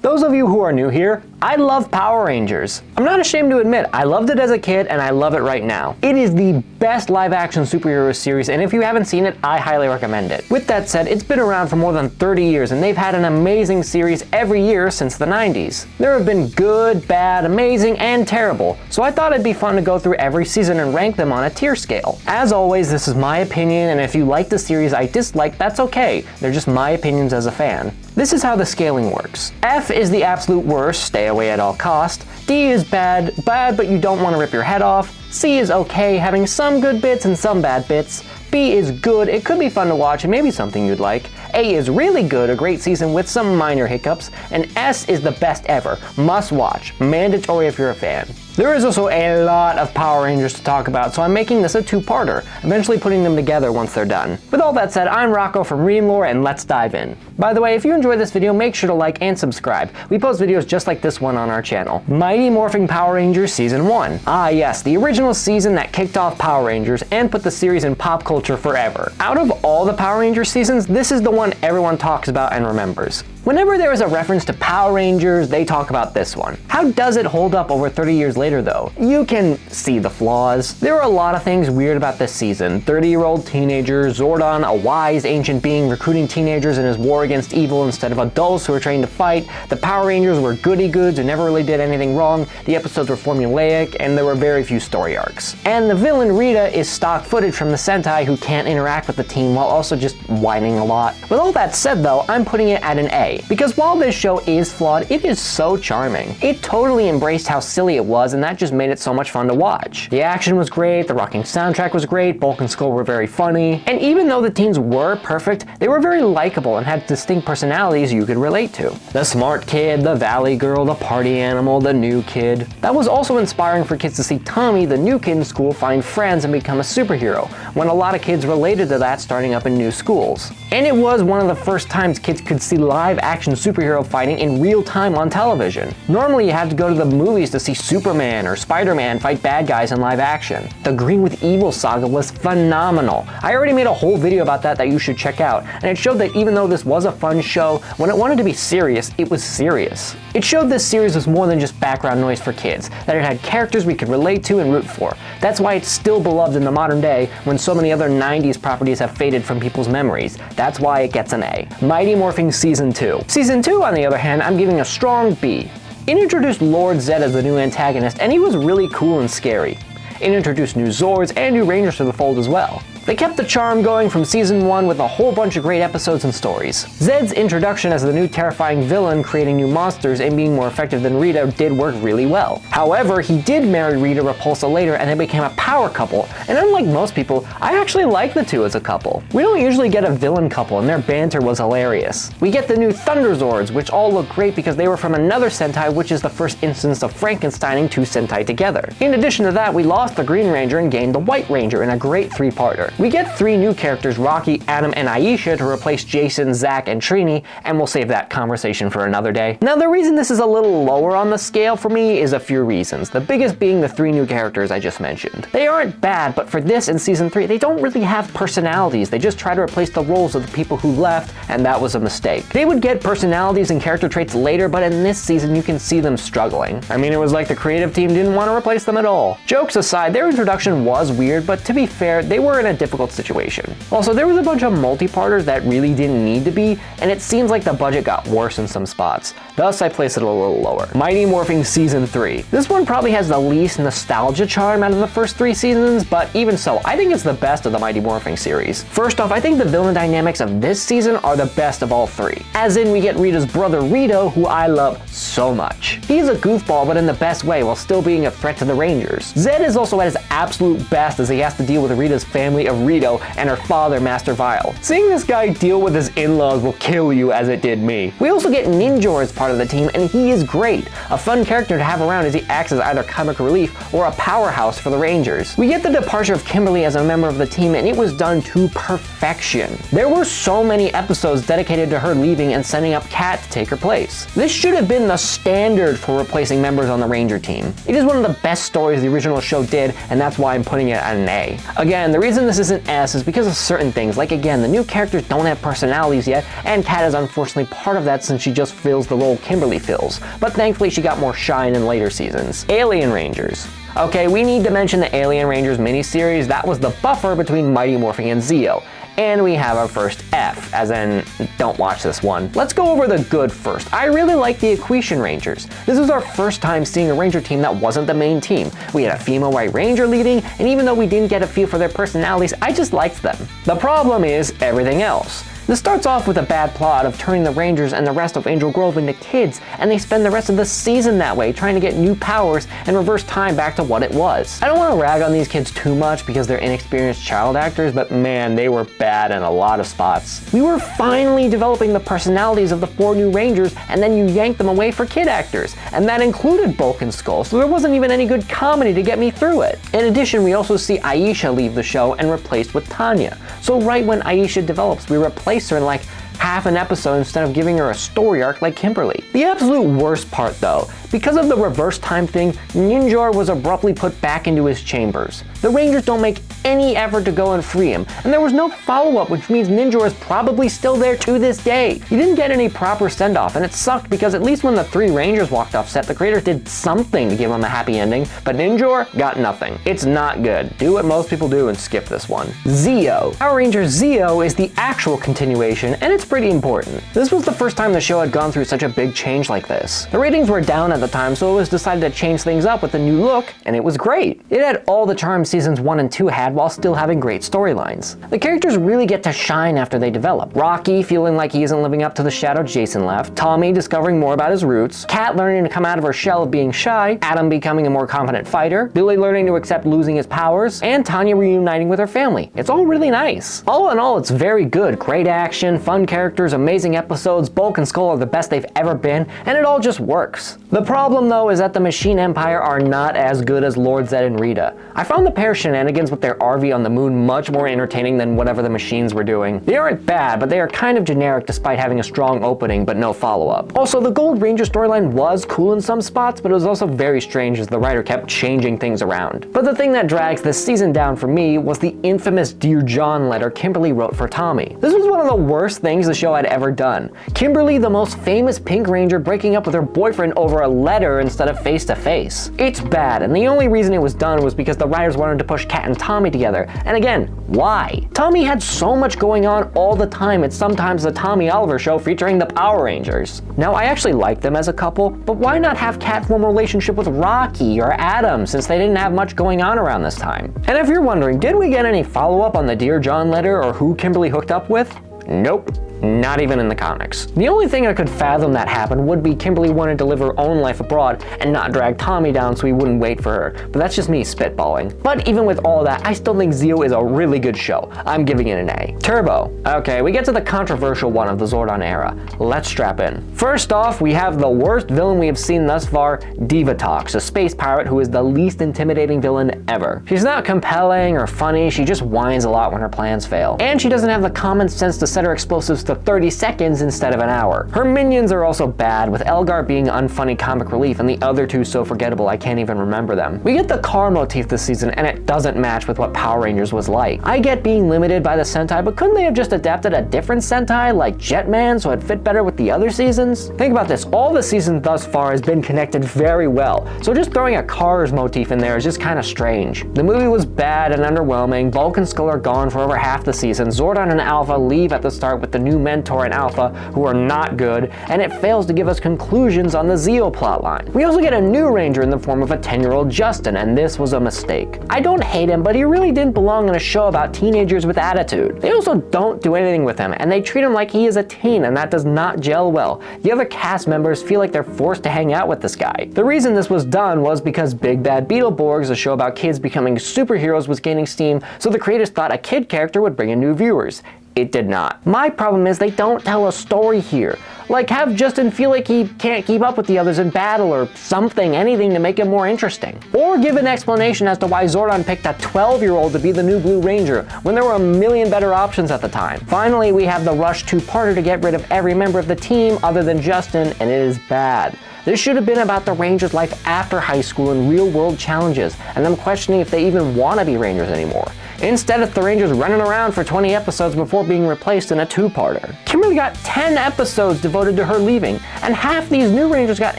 Those of you who are new here, I love Power Rangers. I'm not ashamed to admit, I loved it as a kid and I love it right now. It is the best live-action superhero series, and if you haven't seen it, I highly recommend it. With that said, it's been around for more than 30 years and they've had an amazing series every year since the 90s. There have been good, bad, amazing, and terrible, so I thought it'd be fun to go through every season and rank them on a tier scale. As always, this is my opinion, and if you like the series I dislike, that's okay. They're just my opinions as a fan. This is how the scaling works. F is the absolute worst, stay away at all cost. D is bad, but you don't want to rip your head off. C is okay, having some good bits and some bad bits. B is good, it could be fun to watch and maybe something you'd like. A is really good, a great season with some minor hiccups. And S is the best ever, must watch, mandatory if you're a fan. There is also a lot of Power Rangers to talk about, so I'm making this a two-parter, eventually putting them together once they're done. With all that said, I'm Rocko from Reading Lore, and let's dive in. By the way, if you enjoyed this video, make sure to like and subscribe. We post videos just like this one on our channel. Mighty Morphin Power Rangers Season 1. Ah yes, the original season that kicked off Power Rangers and put the series in pop culture forever. Out of all the Power Rangers seasons, this is the one everyone talks about and remembers. Whenever there is a reference to Power Rangers, they talk about this one. How does it hold up over 30 years later though? You can see the flaws. There are a lot of things weird about this season. 30-year-old teenagers, Zordon, a wise ancient being recruiting teenagers in his war against evil instead of adults who are trained to fight. The Power Rangers were goody-goods who never really did anything wrong. The episodes were formulaic and there were very few story arcs. And the villain Rita is stock footage from the Sentai who can't interact with the team while also just whining a lot. With all that said though, I'm putting it at an A. Because while this show is flawed, it is so charming. It totally embraced how silly it was, and that just made it so much fun to watch. The action was great, the rocking soundtrack was great, Bulk and Skull were very funny, and even though the teens were perfect, they were very likable and had distinct personalities you could relate to. The smart kid, the valley girl, the party animal, the new kid. That was also inspiring for kids to see Tommy, the new kid in school, find friends and become a superhero, when a lot of kids related to that starting up in new schools. And it was one of the first times kids could see live action superhero fighting in real time on television. Normally you had to go to the movies to see Superman or Spider-Man fight bad guys in live action. The Green with Evil saga was phenomenal. I already made a whole video about that you should check out, and it showed that even though this was a fun show, when it wanted to be serious, it was serious. It showed this series was more than just background noise for kids, that it had characters we could relate to and root for. That's why it's still beloved in the modern day when so many other 90s properties have faded from people's memories. That's why it gets an A. Mighty Morphin Season 2. Season 2, on the other hand, I'm giving a strong B. It introduced Lord Zed as the new antagonist, and he was really cool and scary. It introduced new Zords and new Rangers to the fold as well. They kept the charm going from Season 1 with a whole bunch of great episodes and stories. Zed's introduction as the new terrifying villain, creating new monsters and being more effective than Rita, did work really well. However, he did marry Rita Repulsa later and they became a power couple, and unlike most people, I actually like the two as a couple. We don't usually get a villain couple and their banter was hilarious. We get the new Thunder Zords, which all look great because they were from another Sentai, which is the first instance of Frankensteining two Sentai together. In addition to that, we lost the Green Ranger and gained the White Ranger in a great three-parter. We get 3 new characters, Rocky, Adam, and Aisha, to replace Jason, Zach, and Trini, and we'll save that conversation for another day. Now, the reason this is a little lower on the scale for me is a few reasons, the biggest being the 3 new characters I just mentioned. They aren't bad, but for this in Season 3, they don't really have personalities. They just try to replace the roles of the people who left, and that was a mistake. They would get personalities and character traits later, but in this season, you can see them struggling. I mean, it was like the creative team didn't want to replace them at all. Jokes aside, their introduction was weird, but to be fair, they were in a difficult situation. Also, there was a bunch of multi-parters that really didn't need to be, and it seems like the budget got worse in some spots. Thus, I place it a little lower. Mighty Morphin Season 3. This one probably has the least nostalgia charm out of the first 3 seasons, but even so, I think it's the best of the Mighty Morphin series. First off, I think the villain dynamics of this season are the best of all 3. As in, we get Rita's brother Rito, who I love so much. He's a goofball, but in the best way, while still being a threat to the Rangers. Zed is also at his absolute best as he has to deal with Rita's family of Rito and her father, Master Vile. Seeing this guy deal with his in-laws will kill you as it did me. We also get Ninjor as part of the team, and he is great. A fun character to have around as he acts as either comic relief or a powerhouse for the Rangers. We get the departure of Kimberly as a member of the team, and it was done to perfection. There were so many episodes dedicated to her leaving and sending up Kat to take her place. This should have been the standard for replacing members on the Ranger team. It is one of the best stories the original show did, and that's why I'm putting it at an A. Again, the reason this S isn't S is because of certain things, like again, the new characters don't have personalities yet, and Kat is unfortunately part of that since she just fills the role Kimberly fills, but thankfully she got more shine in later seasons. Alien Rangers. Okay, we need to mention the Alien Rangers miniseries. That was the buffer between Mighty Morphin and Zeo. And we have our first F, as in, don't watch this one. Let's go over the good first. I really like the Equation Rangers. This was our first time seeing a Ranger team that wasn't the main team. We had a female White Ranger leading, and even though we didn't get a feel for their personalities, I just liked them. The problem is everything else. This starts off with a bad plot of turning the Rangers and the rest of Angel Grove into kids, and they spend the rest of the season that way trying to get new powers and reverse time back to what it was. I don't want to rag on these kids too much because they're inexperienced child actors, but man, they were bad in a lot of spots. We were finally developing the personalities of the 4 new Rangers, and then you yanked them away for kid actors, and that included Bulk and Skull, so there wasn't even any good comedy to get me through it. In addition, we also see Aisha leave the show and replaced with Tanya. So right when Aisha develops, we replace her in like half an episode instead of giving her a story arc like Kimberly. The absolute worst part though, because of the reverse time thing, Ninjor was abruptly put back into his chambers. The Rangers don't make any effort to go and free him, and there was no follow-up, which means Ninjor is probably still there to this day. He didn't get any proper send-off, and it sucked because at least when the 3 Rangers walked off set, the creators did something to give him a happy ending, but Ninjor got nothing. It's not good. Do what most people do and skip this one. Zeo. Power Ranger Zeo is the actual continuation, and it's pretty important. This was the first time the show had gone through such a big change like this. The ratings were down at the time, so it was decided to change things up with a new look, and it was great. It had all the charms seasons 1 and 2 had while still having great storylines. The characters really get to shine after they develop. Rocky feeling like he isn't living up to the shadow Jason left, Tommy discovering more about his roots, Kat learning to come out of her shell of being shy, Adam becoming a more confident fighter, Billy learning to accept losing his powers, and Tanya reuniting with her family. It's all really nice. All in all, it's very good. Great action, fun characters, amazing episodes, Bulk and Skull are the best they've ever been, and it all just works. The problem though is that the Machine Empire are not as good as Lord Zed and Rita. I found the pair shenanigans with their RV on the moon much more entertaining than whatever the machines were doing. They aren't bad, but they are kind of generic despite having a strong opening but no follow-up. Also, the Gold Ranger storyline was cool in some spots, but it was also very strange as the writer kept changing things around. But the thing that drags this season down for me was the infamous Dear John letter Kimberly wrote for Tommy. This was one of the worst things the show had ever done. Kimberly, the most famous Pink Ranger, breaking up with her boyfriend over a letter instead of face-to-face. It's bad, and the only reason it was done was because the writers wanted to push Kat and Tommy together, and again, why? Tommy had so much going on all the time, it's sometimes the Tommy Oliver show featuring the Power Rangers. Now, I actually like them as a couple, but why not have Kat form a relationship with Rocky or Adam since they didn't have much going on around this time? And if you're wondering, did we get any follow-up on the Dear John letter or who Kimberly hooked up with? Nope. Not even in the comics. The only thing I could fathom that happened would be Kimberly wanted to live her own life abroad and not drag Tommy down so he wouldn't wait for her, but that's just me spitballing. But even with all that, I still think Zeo is a really good show. I'm giving it an A. Turbo. Okay, we get to the controversial one of the Zordon era. Let's strap in. First off, we have the worst villain we have seen thus far, Divatox, a space pirate who is the least intimidating villain ever. She's not compelling or funny, she just whines a lot when her plans fail. And she doesn't have the common sense to set her explosives to 30 seconds instead of an hour. Her minions are also bad, with Elgar being unfunny comic relief and the other two so forgettable I can't even remember them. We get the car motif this season and it doesn't match with what Power Rangers was like. I get being limited by the Sentai, but couldn't they have just adapted a different Sentai like Jetman so it fit better with the other seasons? Think about this, all the season thus far has been connected very well, so just throwing a Cars motif in there is just kind of strange. The movie was bad and underwhelming, Bulk and Skull are gone for over half the season, Zordon and Alpha leave at the start with the new Mentor and Alpha, who are not good, and it fails to give us conclusions on the Zeo plotline. We also get a new Ranger in the form of a 10-year-old Justin, and this was a mistake. I don't hate him, but he really didn't belong in a show about teenagers with attitude. They also don't do anything with him, and they treat him like he is a teen, and that does not gel well. The other cast members feel like they're forced to hang out with this guy. The reason this was done was because Big Bad Beetleborgs, a show about kids becoming superheroes, was gaining steam, so the creators thought a kid character would bring in new viewers. It did not. My problem is they don't tell a story here. Like, have Justin feel like he can't keep up with the others in battle or something, anything to make it more interesting. Or give an explanation as to why Zordon picked a 12-year-old to be the new Blue Ranger when there were a million better options at the time. Finally, we have the Rush 2-parter to get rid of every member of the team other than Justin, and it is bad. This should have been about the Rangers' life after high school and real-world challenges, and them questioning if they even want to be Rangers anymore. instead of the Rangers running around for 20 episodes before being replaced in a two-parter. Kimberly got 10 episodes devoted to her leaving, and half these new Rangers got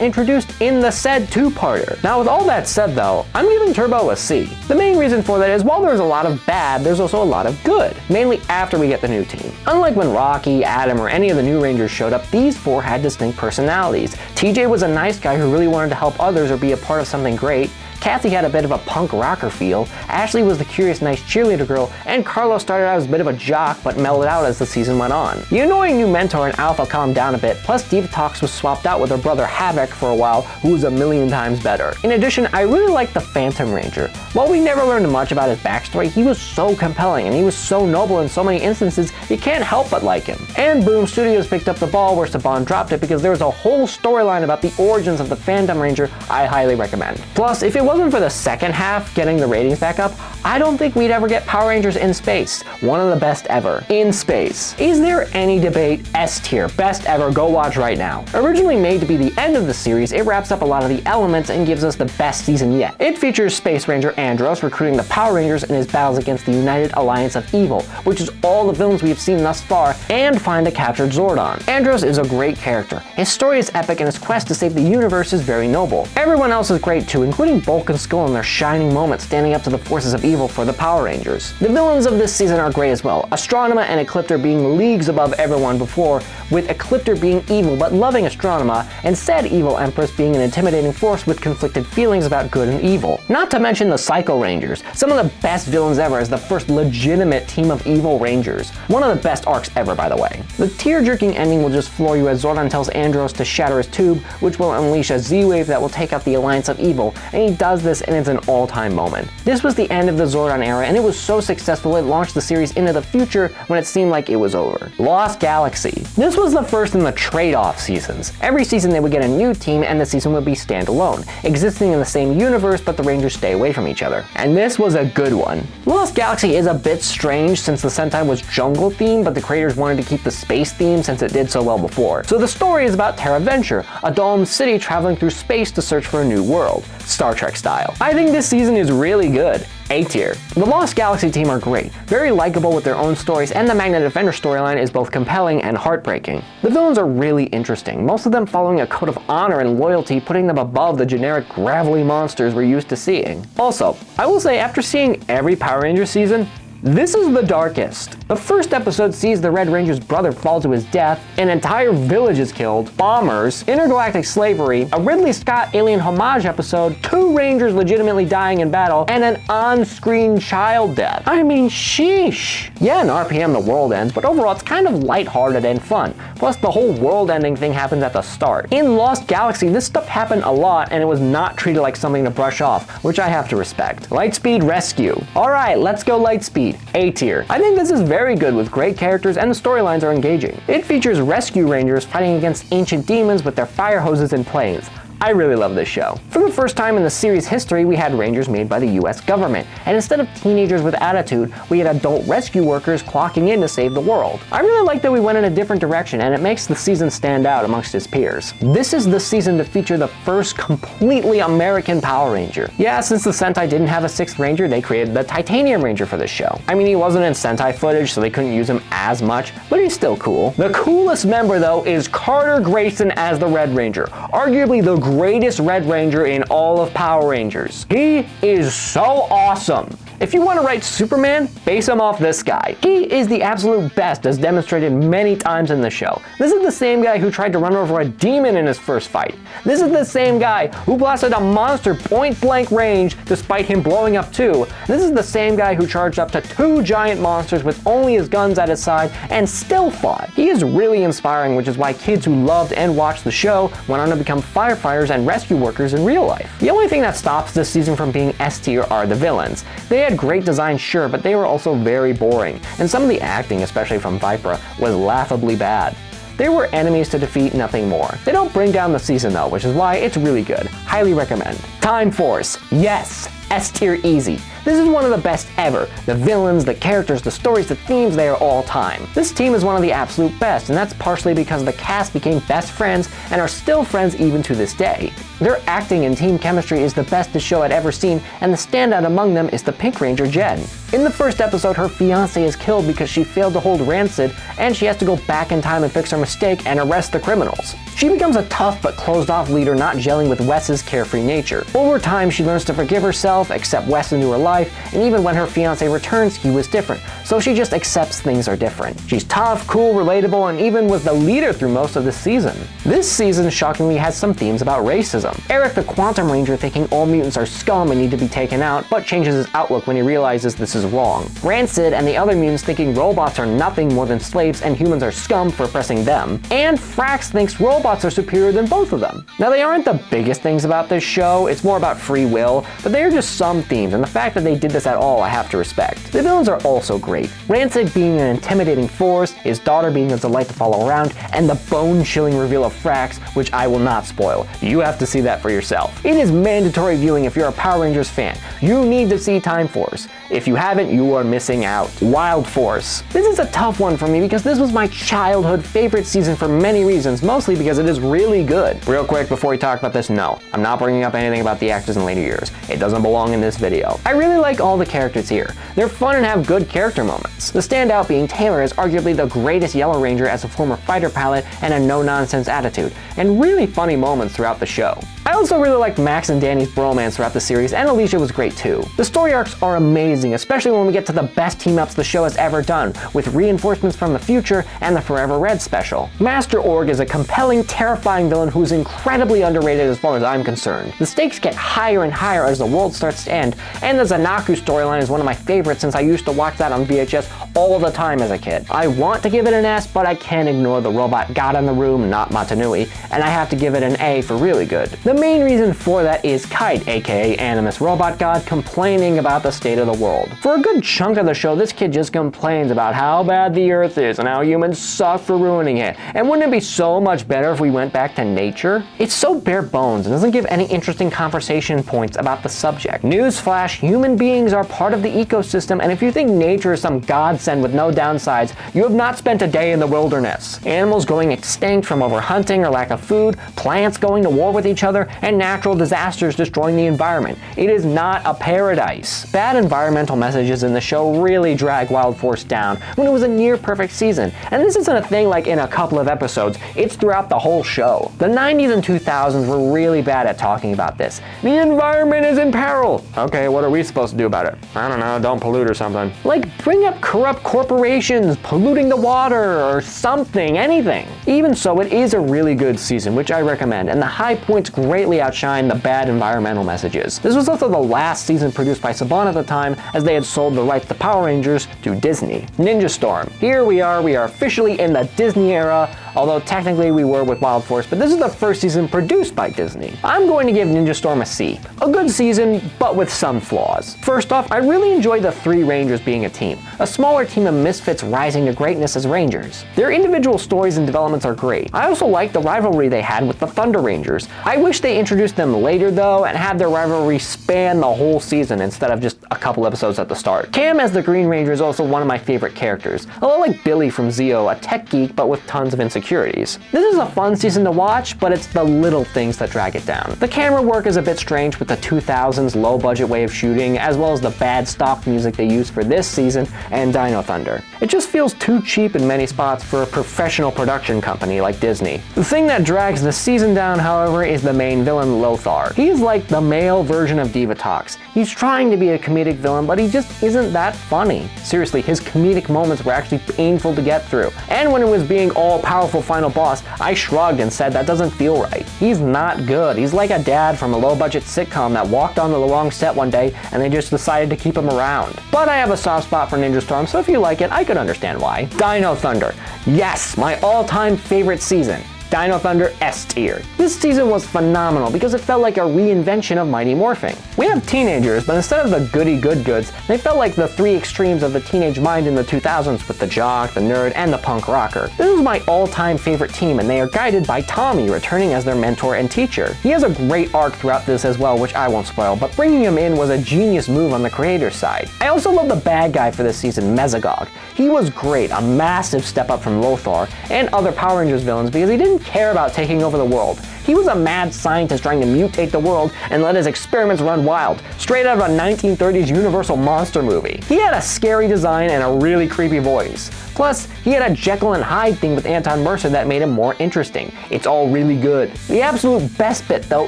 introduced in the said two-parter. Now with all that said though, I'm giving Turbo a C. The main reason for that is while there's a lot of bad, there's also a lot of good, mainly after we get the new team. Unlike when Rocky, Adam, or any of the new Rangers showed up, these four had distinct personalities. TJ was a nice guy who really wanted to help others or be a part of something great. Kathy had a bit of a punk rocker feel, Ashley was the curious nice cheerleader girl, and Carlos started out as a bit of a jock but mellowed out as the season went on. The annoying new mentor and Alpha calmed down a bit, plus Divatox was swapped out with her brother Havoc for a while, who was a million times better. In addition, I really liked the Phantom Ranger. While we never learned much about his backstory, he was so compelling and he was so noble in so many instances, you can't help but like him. And boom, Studios picked up the ball where Saban dropped it because there was a whole storyline about the origins of the Phantom Ranger I highly recommend. Plus, if it wasn't for the second half getting the ratings back up, I don't think we'd ever get Power Rangers in space. One of the best ever. In space. Is there any debate? S tier. Best ever. Go watch right now. Originally made to be the end of the series, it wraps up a lot of the elements and gives us the best season yet. It features Space Ranger Andros recruiting the Power Rangers in his battles against the United Alliance of Evil, which is all the villains we've seen thus far, and find a captured Zordon. Andros is a great character. His story is epic and his quest to save the universe is very noble. Everyone else is great too, including Bulk and Skull in their shining moments standing up to the forces of evil for the Power Rangers. The villains of this season are great as well, Astronema and Ecliptor being leagues above everyone before, with Ecliptor being evil but loving Astronema, and said evil Empress being an intimidating force with conflicted feelings about good and evil. Not to mention the Psycho Rangers, some of the best villains ever as the first legitimate team of evil Rangers. One of the best arcs ever, by the way. The tear-jerking ending will just floor you as Zordon tells Andros to shatter his tube, which will unleash a Z-Wave that will take out the Alliance of Evil, and he does this and it's an all-time moment. This was the end of the Zordon era and it was so successful it launched the series into the future when it seemed like it was over. Lost Galaxy. This was the first in the trade-off seasons. Every season they would get a new team and the season would be standalone, existing in the same universe but the Rangers stay away from each other. And this was a good one. Lost Galaxy is a bit strange since the Sentai was jungle themed but the creators wanted to keep the space theme since it did so well before. So the story is about Terra Venture, a domed city traveling through space to search for a new world, Star Trek style. I think this season is really good. A tier. The Lost Galaxy team are great, very likable with their own stories, and the Magnet Defender storyline is both compelling and heartbreaking. The villains are really interesting, most of them following a code of honor and loyalty, putting them above the generic gravelly monsters we're used to seeing. Also, I will say after seeing every Power Rangers season, this is the darkest. The first episode sees the Red Ranger's brother fall to his death, an entire village is killed, bombers, intergalactic slavery, a Ridley Scott alien homage episode, 2 Rangers legitimately dying in battle, and an on-screen child death. I mean, sheesh. Yeah, in RPM the world ends, but overall it's kind of lighthearted and fun. Plus the whole world ending thing happens at the start. In Lost Galaxy, this stuff happened a lot and it was not treated like something to brush off, which I have to respect. Lightspeed Rescue. Alright, let's go Lightspeed. A tier. I think this is very good with great characters and the storylines are engaging. It features rescue rangers fighting against ancient demons with their fire hoses and planes. I really love this show. For the first time in the series history, we had Rangers made by the US government, and instead of teenagers with attitude, we had adult rescue workers clocking in to save the world. I really like that we went in a different direction, and it makes the season stand out amongst its peers. This is the season to feature the first completely American Power Ranger. Yeah, since the Sentai didn't have a 6th Ranger, they created the Titanium Ranger for this show. I mean, he wasn't in Sentai footage, so they couldn't use him as much, but he's still cool. The coolest member, though, is Carter Grayson as the Red Ranger, arguably the greatest Red Ranger in all of Power Rangers. He is so awesome. If you want to write Superman, base him off this guy. He is the absolute best, as demonstrated many times in the show. This is the same guy who tried to run over a demon in his first fight. This is the same guy who blasted a monster point blank range despite him blowing up 2. This is the same guy who charged up to 2 giant monsters with only his guns at his side and still fought. He is really inspiring, which is why kids who loved and watched the show went on to become firefighters and rescue workers in real life. The only thing that stops this season from being S tier are the villains. They had great design, sure, but they were also very boring, and some of the acting, especially from Vipra, was laughably bad. They were enemies to defeat, nothing more. They don't bring down the season though, which is why it's really good. Highly recommend. Time Force. Yes, S tier easy. This is one of the best ever. The villains, the characters, the stories, the themes, they are all time. This team is one of the absolute best, and that's partially because the cast became best friends and are still friends even to this day. Their acting and team chemistry is the best the show had ever seen, and the standout among them is the Pink Ranger Jen. In the first episode, her fiancé is killed because she failed to hold Rancid, and she has to go back in time and fix her mistake and arrest the criminals. She becomes a tough but closed-off leader, not gelling with Wes's carefree nature. Over time, she learns to forgive herself, accept Wes into her life, and even when her fiancé returns, he was different, so she just accepts things are different. She's tough, cool, relatable, and even was the leader through most of the season. This season shockingly has some themes about racism. Eric the Quantum Ranger thinking all mutants are scum and need to be taken out, but changes his outlook when he realizes this is wrong. Rancid and the other mutants thinking robots are nothing more than slaves and humans are scum for oppressing them. And Frax thinks robots are superior than both of them. Now, they aren't the biggest things about this show, it's more about free will, but they are just some themes, and the fact that they did this at all I have to respect. The villains are also great. Rancid being an intimidating force, his daughter being a delight to follow around, and the bone-chilling reveal of Frax, which I will not spoil. You have to see that for yourself. It is mandatory viewing if you're a Power Rangers fan. You need to see Time Force. If you haven't, you are missing out. Wild Force. This is a tough one for me because this was my childhood favorite season for many reasons, mostly because it is really good. Real quick before we talk about this, no, I'm not bringing up anything about the actors in later years. It doesn't belong in this video. I really like all the characters here. They're fun and have good character moments. The standout being Taylor is arguably the greatest Yellow Ranger as a former fighter pilot and a no-nonsense attitude, and really funny moments throughout the show. I also really liked Max and Danny's bromance throughout the series, and Alicia was great too. The story arcs are amazing, especially when we get to the best team-ups the show has ever done, with reinforcements from the future and the Forever Red special. Master Org is a compelling, terrifying villain who's incredibly underrated as far as I'm concerned. The stakes get higher and higher as the world starts to end, and the Zanaku storyline is one of my favorites since I used to watch that on VHS all the time as a kid. I want to give it an S, but I can't ignore the robot god in the room, not Matanui, and I have to give it an A for really good. The main reason for that is Kite, aka Animus Robot God, complaining about the state of the world. For a good chunk of the show, this kid just complains about how bad the Earth is and how humans suck for ruining it. And wouldn't it be so much better if we went back to nature? It's so bare bones and doesn't give any interesting conversation points about the subject. Newsflash, human beings are part of the ecosystem, and if you think nature is some godsend with no downsides, you have not spent a day in the wilderness. Animals going extinct from overhunting or lack of food, plants going to war with each other, and natural disasters destroying the environment. It is not a paradise. Bad environmental messages in the show really drag Wild Force down when it was a near perfect season, and this isn't a thing like in a couple of episodes, it's throughout the whole show. The 90s and 2000s were really bad at talking about this. The environment is in peril. Okay, what are we supposed to do about it? I don't know, don't pollute or something. Like, bring up corrupt corporations polluting the water or something, anything. Even so, it is a really good season, which I recommend, and the high points greatly outshine the bad environmental messages. This was also the last season produced by Saban at the time, as they had sold the rights to Power Rangers to Disney. Ninja Storm. Here we are officially in the Disney era, although technically we were with Wild Force, but this is the first season produced by Disney. I'm going to give Ninja Storm a C. A good season, but with some flaws. First off, I really enjoyed the three Rangers being a team, a smaller team of misfits rising to greatness as Rangers. Their individual stories and developments are great. I also like the rivalry they had with the Thunder Rangers. I wish they introduced them later though, and had their rivalry span the whole season instead of just a couple episodes at the start. Cam as the Green Ranger is also one of my favorite characters, a lot like Billy from Zeo, a tech geek but with tons of insecurities. This is a fun season to watch, but it's the little things that drag it down. The camera work is a bit strange with the 2000s low budget way of shooting, as well as the bad stock music they used for this season and Dino Thunder. It just feels too cheap in many spots for a professional production company like Disney. The thing that drags the season down, however, is the main villain, Lothar. He's like the male version of Divatox. He's trying to be a comedic villain, but he just isn't that funny. Seriously, his comedic moments were actually painful to get through. And when it was being all-powerful final boss, I shrugged and said that doesn't feel right. He's not good. He's like a dad from a low-budget sitcom that walked onto the wrong set one day and they just decided to keep him around. But I have a soft spot for Ninja Storm, so if you like it, I could understand why. Dino Thunder. Yes, my all-time favorite season. Dino Thunder S tier. This season was phenomenal because it felt like a reinvention of Mighty Morphing. We have teenagers, but instead of the goody good goods, they felt like the three extremes of the teenage mind in the 2000s with the jock, the nerd, and the punk rocker. This was my all-time favorite team, and they are guided by Tommy, returning as their mentor and teacher. He has a great arc throughout this as well, which I won't spoil, but bringing him in was a genius move on the creator's side. I also love the bad guy for this season, Mesogog. He was great, a massive step up from Lothar and other Power Rangers villains because he didn't care about taking over the world. He was a mad scientist trying to mutate the world and let his experiments run wild, straight out of a 1930s Universal monster movie. He had a scary design and a really creepy voice. Plus, he had a Jekyll and Hyde thing with Anton Mercer that made him more interesting. It's all really good. The absolute best bit, though,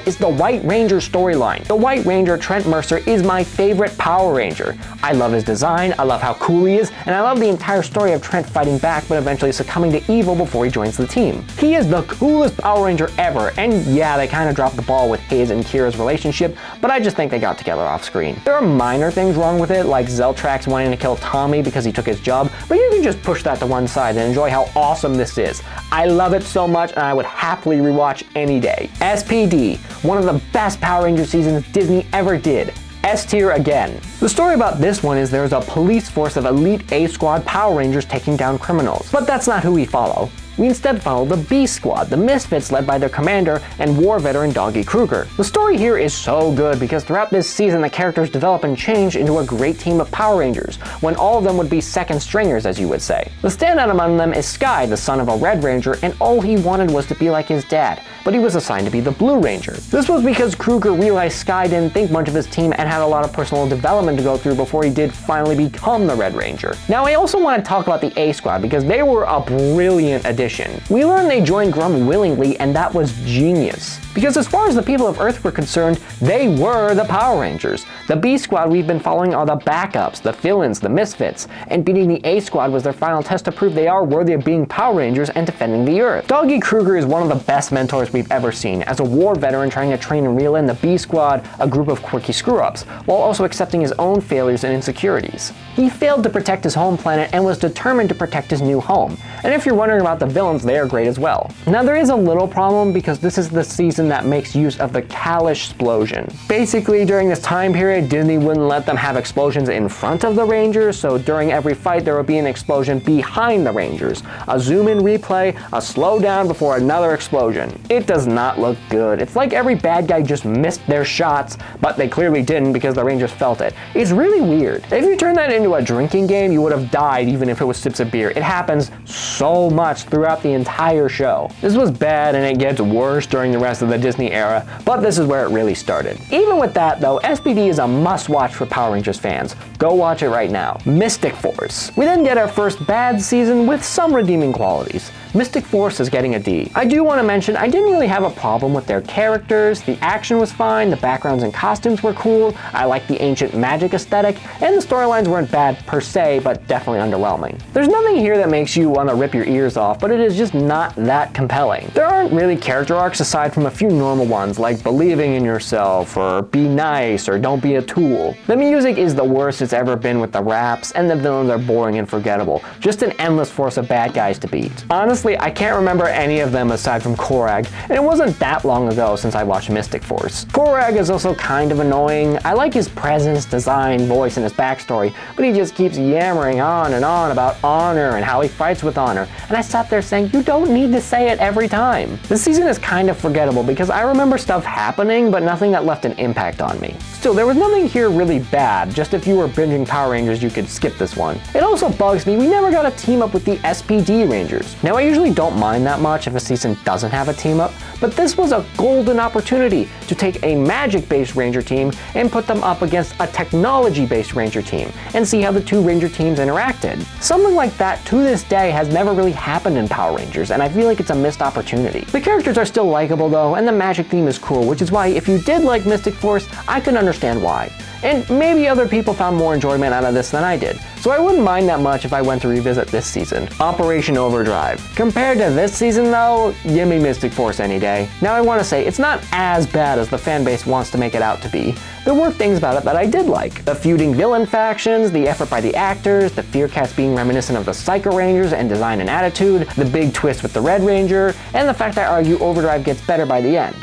is the White Ranger storyline. The White Ranger, Trent Mercer, is my favorite Power Ranger. I love his design, I love how cool he is, and I love the entire story of Trent fighting back but eventually succumbing to evil before he joins the team. He is the coolest Power Ranger ever, and yeah, they kind of dropped the ball with his and Kira's relationship, but I just think they got together off screen. There are minor things wrong with it, like Zeltrax wanting to kill Tommy because he took his job, but you can just push that to one side and enjoy how awesome this is. I love it so much and I would happily rewatch any day. SPD, one of the best Power Ranger seasons Disney ever did. S tier again. The story about this one is there's a police force of elite A Squad Power Rangers taking down criminals, but that's not who we follow. We instead follow the B Squad, the Misfits led by their commander and war veteran Doggy Kruger. The story here is so good because throughout this season the characters develop and change into a great team of Power Rangers, when all of them would be second stringers, as you would say. The standout among them is Sky, the son of a Red Ranger, and all he wanted was to be like his dad, but he was assigned to be the Blue Ranger. This was because Kruger realized Sky didn't think much of his team and had a lot of personal development to go through before he did finally become the Red Ranger. Now I also want to talk about the A Squad because they were a brilliant addition. We learned they joined Grum willingly, and that was genius. Because as far as the people of Earth were concerned, they were the Power Rangers. The B Squad we've been following are the backups, the fill-ins, the misfits, and beating the A Squad was their final test to prove they are worthy of being Power Rangers and defending the Earth. Doggy Kruger is one of the best mentors we've ever seen, as a war veteran trying to train and reel in the B Squad, a group of quirky screw-ups, while also accepting his own failures and insecurities. He failed to protect his home planet and was determined to protect his new home. And if you're wondering about the villains, they are great as well. Now there is a little problem because this is the season that makes use of the Kalish explosion. Basically, during this time period, Disney wouldn't let them have explosions in front of the Rangers, so during every fight there would be an explosion behind the Rangers. A zoom-in replay, a slow down before another explosion. It does not look good. It's like every bad guy just missed their shots, but they clearly didn't because the Rangers felt it. It's really weird. If you turn that into a drinking game, you would have died even if it was sips of beer. It happens so much throughout the entire show. This was bad and it gets worse during the rest of the Disney era, but this is where it really started. Even with that though, SPD is a must-watch for Power Rangers fans. Go watch it right now. Mystic Force. We then get our first bad season with some redeeming qualities. Mystic Force is getting a D. I do want to mention I didn't really have a problem with their characters, the action was fine, the backgrounds and costumes were cool, I liked the ancient magic aesthetic, and the storylines weren't bad per se, but definitely underwhelming. There's nothing here that makes you want to rip your ears off, but it is just not that compelling. There aren't really character arcs aside from a few normal ones like believing in yourself, or be nice, or don't be a tool. The music is the worst it's ever been with the raps, and the villains are boring and forgettable. Just an endless force of bad guys to beat. Honestly, I can't remember any of them aside from Korag, and it wasn't that long ago since I watched Mystic Force. Korag is also kind of annoying. I like his presence, design, voice, and his backstory, but he just keeps yammering on and on about honor and how he fights with honor, and I sat there saying, you don't need to say it every time. This season is kind of forgettable because I remember stuff happening, but nothing that left an impact on me. Still, there was nothing here really bad, just if you were binging Power Rangers, you could skip this one. It also bugs me we never got a team up with the SPD Rangers. Now, I usually don't mind that much if a season doesn't have a team up, but this was a golden opportunity to take a magic-based Ranger team and put them up against a technology-based Ranger team and see how the two Ranger teams interacted. Something like that to this day has never really happened in Power Rangers, and I feel like it's a missed opportunity. The characters are still likable though, and the magic theme is cool, which is why if you did like Mystic Force, I can understand why. and maybe other people found more enjoyment out of this than I did, so I wouldn't mind that much if I went to revisit this season. Operation Overdrive. Compared to this season though, give me Mystic Force any day. Now I want to say, it's not as bad as the fanbase wants to make it out to be. There were things about it that I did like. The feuding villain factions, the effort by the actors, the Fear Cats being reminiscent of the Psycho Rangers in design and attitude, the big twist with the Red Ranger, and the fact that I argue Overdrive gets better by the end.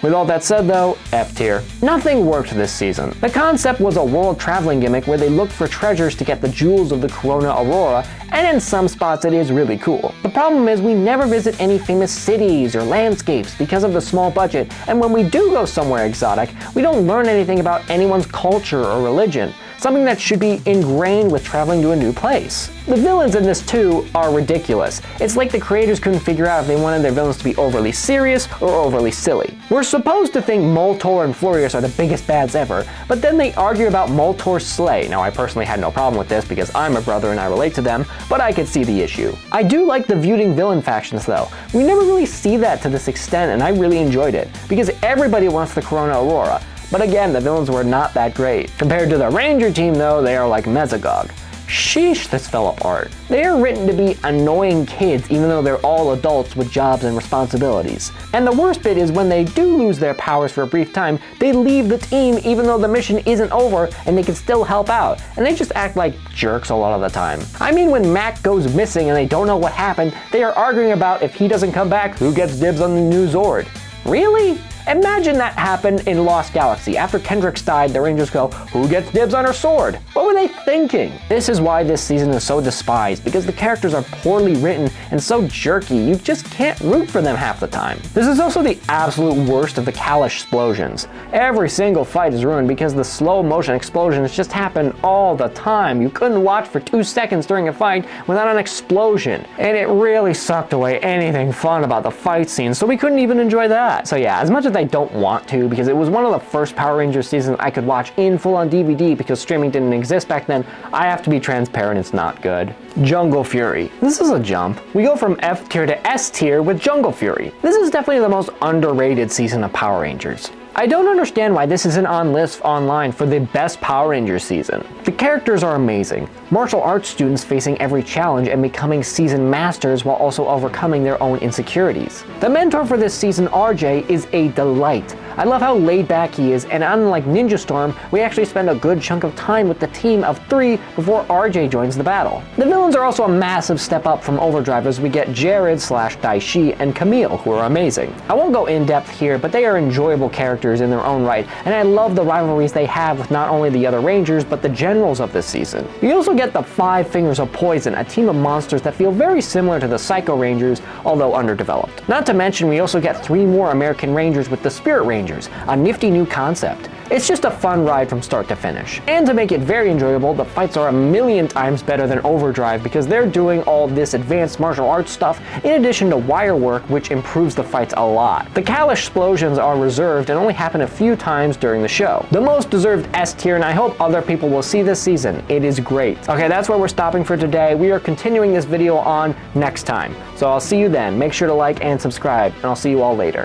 With all that said though, F tier. Nothing worked this season. The concept was a world traveling gimmick where they looked for treasures to get the jewels of the Corona Aurora, and in some spots it is really cool. The problem is we never visit any famous cities or landscapes because of the small budget, and when we do go somewhere exotic, we don't learn anything about anyone's culture or religion, something that should be ingrained with traveling to a new place. The villains in this too are ridiculous. It's like the creators couldn't figure out if they wanted their villains to be overly serious or overly silly. We're supposed to think Moltor and Furious are the biggest bads ever, but then they argue about Moltor's sleigh. Now I personally had no problem with this because I'm a brother and I relate to them, but I could see the issue. I do like the feuding villain factions though. We never really see that to this extent, and I really enjoyed it, because everybody wants the Corona Aurora. But again, the villains were not that great. Compared to the Ranger team though, they are like Mesogog. Sheesh, this fell apart. They are written to be annoying kids even though they're all adults with jobs and responsibilities. And the worst bit is when they do lose their powers for a brief time, they leave the team even though the mission isn't over and they can still help out. And they just act like jerks a lot of the time. I mean, when Mac goes missing and they don't know what happened, they are arguing about if he doesn't come back, who gets dibs on the new Zord. Really? Imagine that happened in Lost Galaxy. After Kendrix died, the Rangers go, who gets dibs on her sword? What were they thinking? This is why this season is so despised, because the characters are poorly written and so jerky, you just can't root for them half the time. This is also the absolute worst of the Kalash explosions. Every single fight is ruined because the slow motion explosions just happen all the time. You couldn't watch for 2 seconds during a fight without an explosion. And it really sucked away anything fun about the fight scenes, so we couldn't even enjoy that. So yeah, as much as I don't want to, because it was one of the first Power Rangers seasons I could watch in full on DVD because streaming didn't exist back then, I have to be transparent, it's not good. Jungle Fury. This is a jump. We go from F tier to S tier with Jungle Fury. This is definitely the most underrated season of Power Rangers. I don't understand why this isn't on lists online for the best Power Rangers season. The characters are amazing. Martial arts students facing every challenge and becoming seasoned masters while also overcoming their own insecurities. The mentor for this season, RJ, is a delight. I love how laid back he is, and unlike Ninja Storm, we actually spend a good chunk of time with the team of 3 before RJ joins the battle. The villains are also a massive step up from Overdrive, as we get Jared / Daishi and Camille, who are amazing. I won't go in depth here, but they are enjoyable characters in their own right, and I love the rivalries they have with not only the other Rangers, but the generals of this season. We also get the 5 Fingers of Poison, a team of monsters that feel very similar to the Psycho Rangers, although underdeveloped. Not to mention, we also get 3 more American Rangers with the Spirit Rangers, a nifty new concept. It's just a fun ride from start to finish. And to make it very enjoyable, the fights are a million times better than Overdrive because they're doing all this advanced martial arts stuff in addition to wire work, which improves the fights a lot. The Kalash explosions are reserved and only happen a few times during the show. The most deserved S tier, and I hope other people will see this season. It is great. Okay, that's where we're stopping for today. We are continuing this video on next time. So I'll see you then. Make sure to like and subscribe, and I'll see you all later.